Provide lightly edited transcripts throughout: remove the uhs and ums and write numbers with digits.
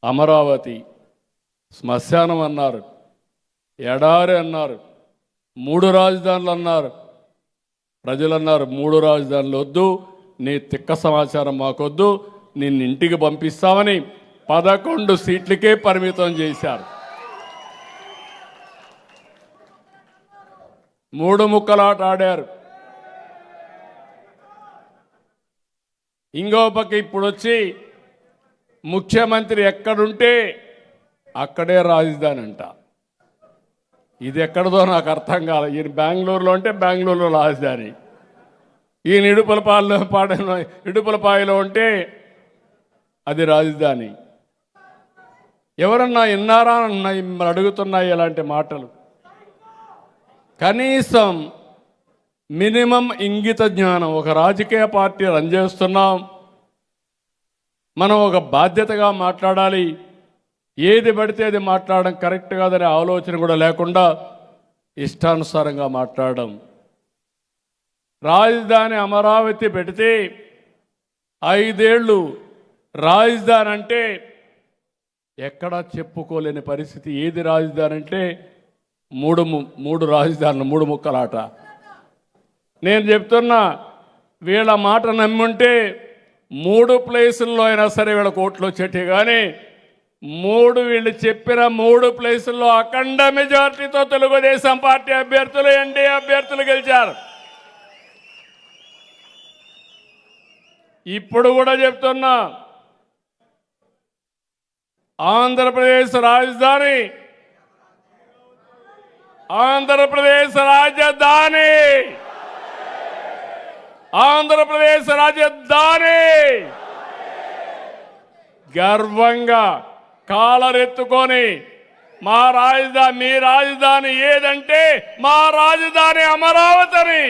అమరావతి శ్మశానం అన్నారు, ఎడారి అన్నారు, 3 రాజధానులు అన్నారు. ప్రజలు అన్నారు 3 రాజధానులు వద్దు, నీ తిక్క సమాచారం మాకొద్దు, నిన్ను ఇంటికి పంపిస్తామని 11 సీట్లకే పరిమితం చేశారు. 3 ముక్కలాట ఆడారు. ఇంకో పక్క ఇప్పుడు వచ్చి ముఖ్యమంత్రి ఎక్కడుంటే అక్కడే రాజధాని అంట. ఇది ఎక్కడదో నాకు అర్థం కాదు. ఈయన బెంగళూరులో ఉంటే బెంగళూరులో రాజధాని, ఈయన ఇడుపులపాయలో ఉంటే అది రాజధాని. ఎవరన్నా విన్నారా అని అడుగుతున్నాయి ఇలాంటి మాటలు. కనీసం మినిమం ఇంగిత జ్ఞానం. ఒక రాజకీయ పార్టీ రన్ చేస్తున్నాం, మనం ఒక బాధ్యతగా మాట్లాడాలి. ఏది పడితే అది మాట్లాడడం కరెక్ట్ కాదనే ఆలోచన కూడా లేకుండా ఇష్టానుసారంగా మాట్లాడడం. రాజధాని అమరావతి పెడితే 5 ఏళ్ళు రాజధాని అంటే ఎక్కడా చెప్పుకోలేని పరిస్థితి. ఏది రాజధాని అంటే మూడు రాజధానులు, 3 ముక్కలాట. నేను చెప్తున్నా, వీళ్ళ మాట నమ్ముంటే 3 ప్లేసుల్లో అయినా సరే వీళ్ళ కోట్లు వచ్చేటి. కానీ వీళ్ళు చెప్పిన 3 ప్లేసుల్లో అఖండ మెజార్టీతో తెలుగుదేశం పార్టీ అభ్యర్థులు, ఎన్డీఏ అభ్యర్థులు గెలిచారు. ఇప్పుడు కూడా చెప్తున్నా, ఆంధ్రప్రదేశ్ రాజధాని, ఆంధ్రప్రదేశ్ రాజధాని, ఆంధ్రప్రదేశ్ రాజధాని గర్వంగా కాలరెత్తుకొని మా రాజధాని, మీ రాజధాని ఏదంటే మా రాజధాని అమరావతిని.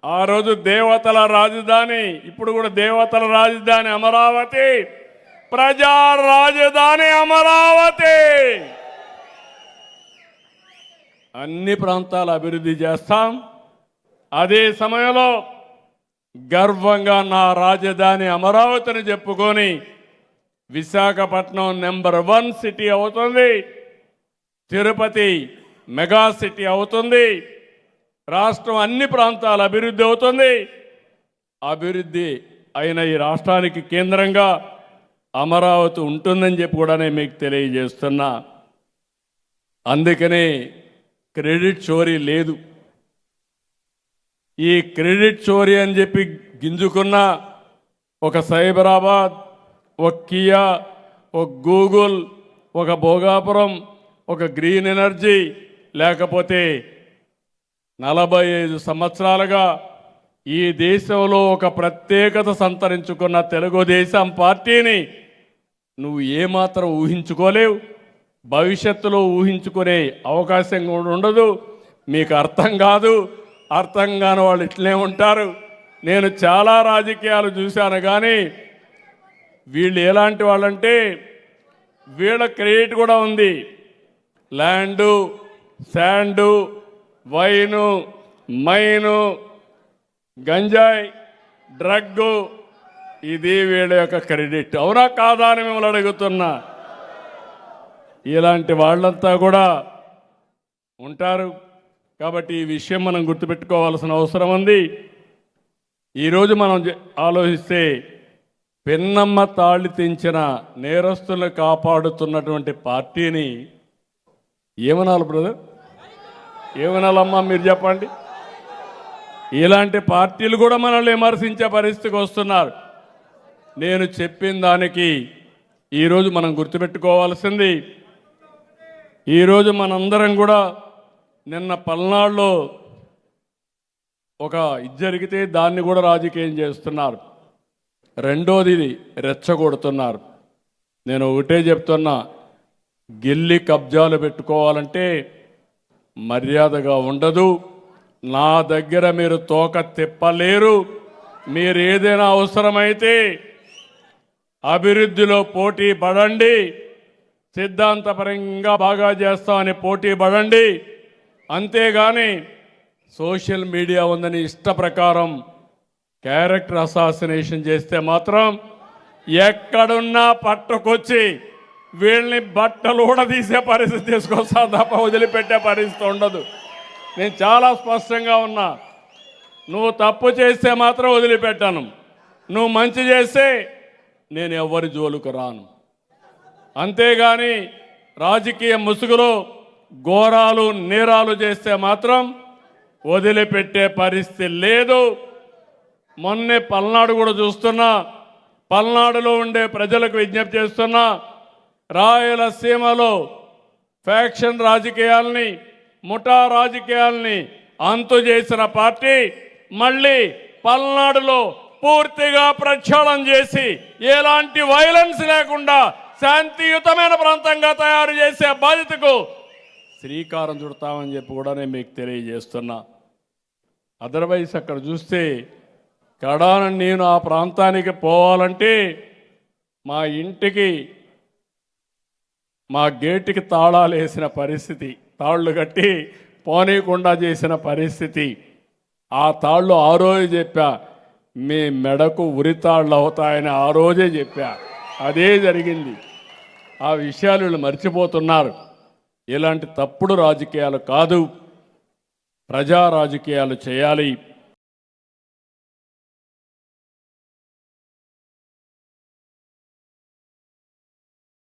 ఆ రోజు దేవతల రాజధాని, ఇప్పుడు కూడా దేవతల రాజధాని అమరావతి, ప్రజా రాజధాని అమరావతి. అన్ని ప్రాంతాల అభివృద్ధి చేస్తాం. అదే సమయంలో గర్వంగా నా రాజధాని అమరావతిని చెప్పుకొని విశాఖపట్నం నెంబర్ 1 సిటీ అవుతుంది, తిరుపతి మెగా సిటీ అవుతుంది, రాష్ట్రం అన్ని ప్రాంతాల అభివృద్ధి అవుతుంది. అభివృద్ధి అయిన ఈ రాష్ట్రానికి కేంద్రంగా అమరావతి ఉంటుందని చెప్పి కూడా నేను మీకు తెలియజేస్తున్నా. అందుకనే క్రెడిట్ చోరీ లేదు. ఈ క్రెడిట్ చోరీ అని చెప్పి గింజుకున్న ఒక సైబరాబాద్, ఒక కియా, ఒక గూగుల్, ఒక భోగాపురం, ఒక గ్రీన్ ఎనర్జీ, లేకపోతే 45 సంవత్సరాలుగా ఈ దేశంలో ఒక ప్రత్యేకత సంతరించుకున్న తెలుగుదేశం పార్టీని నువ్వు ఏమాత్రం ఊహించుకోలేవు. భవిష్యత్తులో ఊహించుకునే అవకాశం కూడా ఉండదు. మీకు అర్థం కాదు. అర్థం కాని వాళ్ళు ఇట్లే ఉంటారు. నేను చాలా రాజకీయాలు చూశాను, కానీ వీళ్ళు ఎలాంటి వాళ్ళంటే వీళ్ళ క్రెడిట్ కూడా ఉంది. ల్యాండు, శాండు, వైను, మైను, గంజాయి, డ్రగ్గు, ఇది వీళ్ళ యొక్క క్రెడిట్. అవునా కాదా అని మిమ్మల్ని అడుగుతున్నా. ఇలాంటి వాళ్ళంతా కూడా ఉంటారు. కాబట్టి ఈ విషయం మనం గుర్తుపెట్టుకోవాల్సిన అవసరం ఉంది. ఈరోజు మనం ఆలోచిస్తే పెన్నమ్మ తాళి తెంచిన నేరస్తులను కాపాడుతున్నటువంటి పార్టీని ఏమనాలి బ్రదర్? ఏమనాలమ్మా మీరు చెప్పండి. ఇలాంటి పార్టీలు కూడా మనల్ని విమర్శించే పరిస్థితికి వస్తున్నారు. నేను చెప్పిన దానికి ఈరోజు మనం గుర్తుపెట్టుకోవాల్సింది, ఈరోజు మనందరం కూడా నిన్న పల్నాడులో ఒక ఇది జరిగితే దాన్ని కూడా రాజకీయం చేస్తున్నారు. రెండోది రెచ్చగొడుతున్నారు. నేను ఒకటే చెప్తున్నా, గిల్లి కబ్జాలు పెట్టుకోవాలంటే మర్యాదగా ఉండదు. నా దగ్గర మీరు తోక తిప్పలేరు. మీరు ఏదైనా అవసరమైతే అభివృద్ధిలో పోటీ పడండి, సిద్ధాంతపరంగా బాగా చేస్తామని పోటీ పడండి. అంతేగాని సోషల్ మీడియా ఉందని ఇష్ట ప్రకారం క్యారెక్టర్ అసాసినేషన్ చేస్తే మాత్రం ఎక్కడున్నా పట్టుకొచ్చి వీళ్ళని బట్టలు కూడా తీసే పరిస్థితి తీసుకొస్తా తప్ప వదిలిపెట్టే పరిస్థితి ఉండదు. నేను చాలా స్పష్టంగా ఉన్నా. నువ్వు తప్పు చేస్తే మాత్రం వదిలిపెట్టాను, నువ్వు మంచి చేస్తే నేను ఎవరి జోలుకు రాను. అంతేగాని రాజకీయ ముసుగులో ఘోరాలు నేరాలు చేస్తే మాత్రం వదిలిపెట్టే పరిస్థితి లేదు. మొన్నే పల్నాడు కూడా చూస్తున్నా. పల్నాడులో ఉండే ప్రజలకు విజ్ఞప్తి చేస్తున్నా, రాయలసీమలో ఫ్యాక్షన్ రాజకీయాల్ని, ముఠా రాజకీయాల్ని అంతు చేసిన పార్టీ మళ్ళీ పల్నాడులో పూర్తిగా ప్రక్షాళన చేసి ఎలాంటి వైలెన్స్ లేకుండా శాంతియుతమైన ప్రాంతంగా తయారు చేసే బాధ్యతకు శ్రీకారం చుడతామని చెప్పి కూడా నేను మీకు తెలియజేస్తున్నా. అదర్వైజ్ అక్కడ చూస్తే కడాన నేను ఆ ప్రాంతానికి పోవాలంటే మా ఇంటికి మా గేటుకి తాళాలు వేసిన పరిస్థితి, తాళ్ళు కట్టి పోనీయకుండా చేసిన పరిస్థితి. ఆ తాళ్ళు ఆ రోజు చెప్పా, మీ మెడకు ఉరితాళ్ళు అవుతాయని ఆ రోజే చెప్పా. అదే జరిగింది. ఆ విషయాలు వీళ్ళు మర్చిపోతున్నారు. ఇలాంటి తప్పుడు రాజకీయాలు కాదు, ప్రజా రాజకీయాలు చేయాలి.